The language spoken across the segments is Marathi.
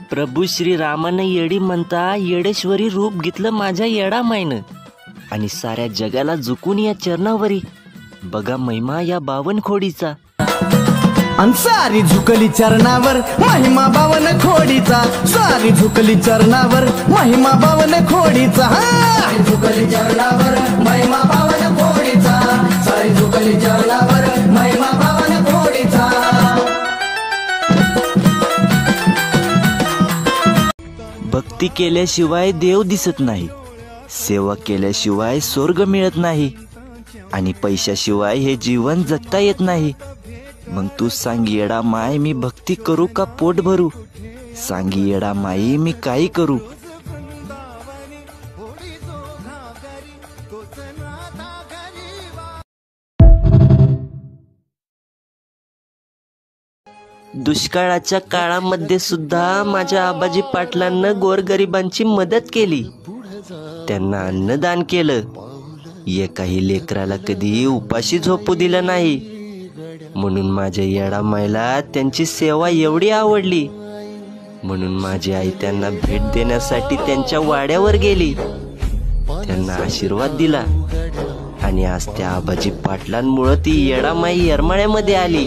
प्रभू श्रीरामानं येडी म्हणता येडेश्वरी रूप घेतलं माझ्या येडामाईनं आणि साऱ्या जगाला झुकून या चरणावरी बघा महिमा या बावनखोडीचा. सारी झुकली चरणावर महिमा बावन खोडीचा, सारी झुकली चरणावर महिमा बावन खोडीचा. झुकली चरणावर महिमा बावन खोडीचा, सारी झुकली चरणावर महिमा बावन खोडीचा. भक्ती केल्याशिवाय देव दिसत नाही, सेवा केल्याशिवाय स्वर्ग मिळत नाही आणि पैशाशिवाय हे जीवन जगता येत नाही. मग तू सांग येडा माय मी भक्ती करू का पोट भरू, सांग येडा माई मी काही करू. दुष्काळाच्या काळामध्ये सुद्धा माझ्या आबाजी पाटलांना गोरगरिबांची मदत केली, त्यांना अन्नदान केलं. एकाही लेकराला कधी उपाशी झोपू दिलं नाही. म्हणून माझ्या येडामाईला त्यांची सेवा एवढी आवडली. म्हणून माझी आई त्यांना भेट देण्यासाठी त्यांच्या वाड्यावर गेली, त्यांना आशीर्वाद दिला आणि आज त्या आबाजी पाटलांमुळं ती येडामाई येरमाळ्यामध्ये आली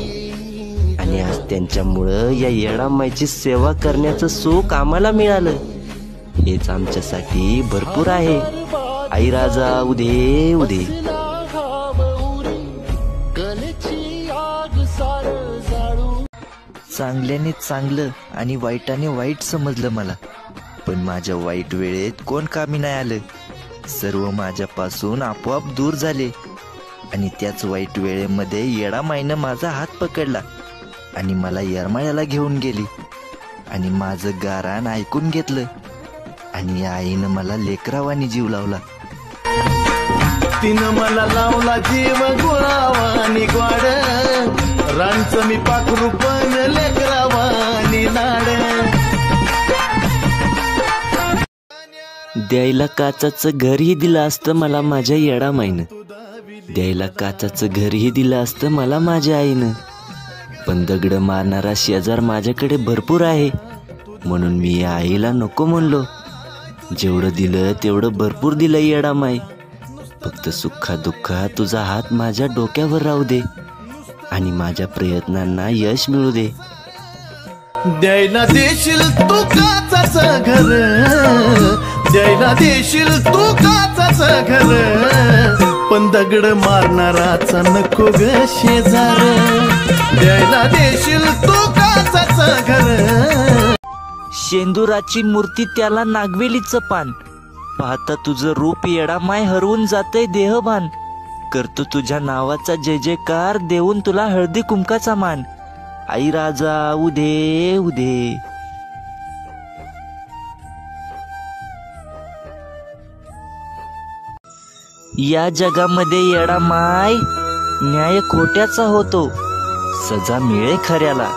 आणि आज त्यांच्यामुळं या येडामाईची सेवा करण्याचं सुख आम्हाला मिळालं. हेच आमच्यासाठी भरपूर आहे. आई राजा उदे उदे. चांगल्याने चांगलं आणि वाईटाने वाईट समजलं मला, पण माझ्या वाईट वेळेत कोण कामी नाही आलं. सर्व माझ्यापासून आपोआप दूर झाले आणि त्याच वाईट वेळेमध्ये येडामाईनं माझा हात पकडला आणि मला येरमाळ्याला घेऊन गेली आणि माझं गाराण ऐकून घेतलं आणि आईनं मला लेकरावानी जीव लावला. तिनं मला लावला जीव गुळावानी ग्वाड, रांचं मी पाखरू पण लेकरावानी लाड. द्यायला काचाचं घरही दिलं असतं मला माझ्या येडामाईनं, द्यायला काचाचं घरही दिलं असतं मला माझ्या आईनं. पण दगड मारणारा शेजार माझ्याकडे भरपूर आहे, म्हणून मी या आईला नको म्हणलो. जेवढं दिलं तेवढं भरपूर दिलं येडामाई. फक्त सुखा दुःखात तुझा हात माझ्या डोक्यावर राहू दे आणि माझ्या प्रयत्नांना यश मिळू दे. द्यायला देशील तू काचाचं घर, द्यायला देशील तू काचाचं घर, पण दगड मारणाराचा नको ग शेजार. द्यायला देशील तू काचाचं घर. शेंदुराची मूर्ती त्याला नागवेलीचं पान, पाहता तुझं रूप येडामाय हरवून जातंय देहभान. करतो तुझ्या नावाचा जय जयकार, देऊन तुला हळदी कुंकाचा मान. आई राजा उदे उदे. या जगामध्ये येडामाय न्याय खोट्याचा होतो, सजा मिळे खऱ्याला.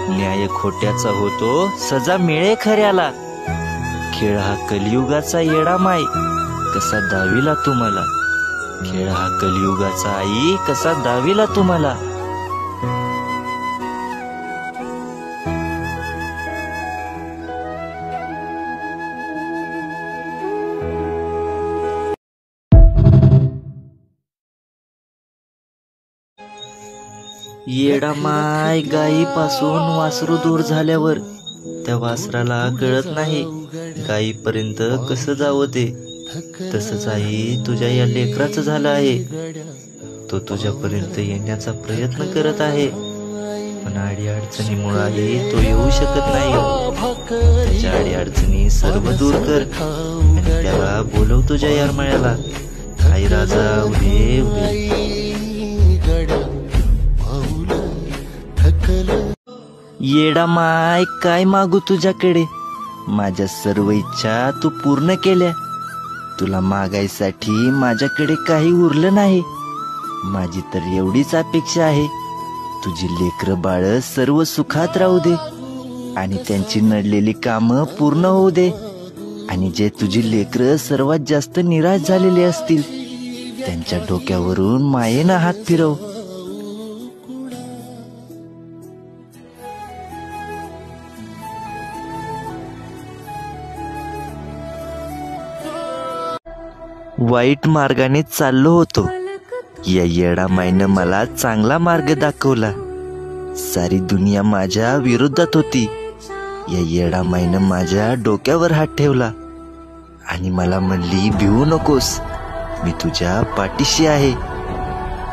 न्याय खोट्याचा होतो, सजा मिळे खऱ्याला. खेळ हा कलियुगाचा येडामाय कसा दाविला तुम्हाला, खेळ हा कलियुगाचा आई कसा दाविला तुम्हाला. येडामाय गायीपासून वासरू दूर झाल्यावर त्या वासराला कळत नाही गायीपर्यंत कसं जावं ते. तसंच आई तुझ्या या लेकराचं झालं आहे. तो तुझ्यापर्यंत येण्याचा प्रयत्न करत आहे, पण अडी अडचणीमुळे तो येऊ शकत नाही. त्याच्या अडी अडचणी सर्व दूर कर आणि त्याला बोलव तुझ्या येरमाळ्याला. आई राजा उदे उदे. येडामाय काय मागू तुझ्याकडे, माझ्या सर्व इच्छा तू पूर्ण केल्या. तुला मागायसाठी माझ्याकडे काही उरलं नाही. माझी तर एवढीच अपेक्षा आहे, तुझी लेकरं बाळ सर्व सुखात राहू दे आणि त्यांची नडलेली कामं पूर्ण होऊ दे. आणि जे तुझी लेकरं सर्वात जास्त निराश झालेली असतील त्यांच्या डोक्यावरून मायेनं हात फिरव. वाईट मार्गाने चाललो होतो. या येडामाईनं मला चांगला मार्ग दाखवला. सारी दुनिया माझ्या विरोधात होती. या येडामाईनं माझ्या डोक्यावर हात ठेवला आणि मला म्हणली, भिवू नकोस, मी तुझ्या पाठीशी आहे.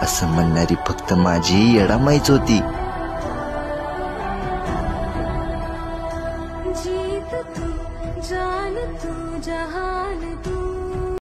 असं म्हणणारी फक्त माझी येडामाईच होती.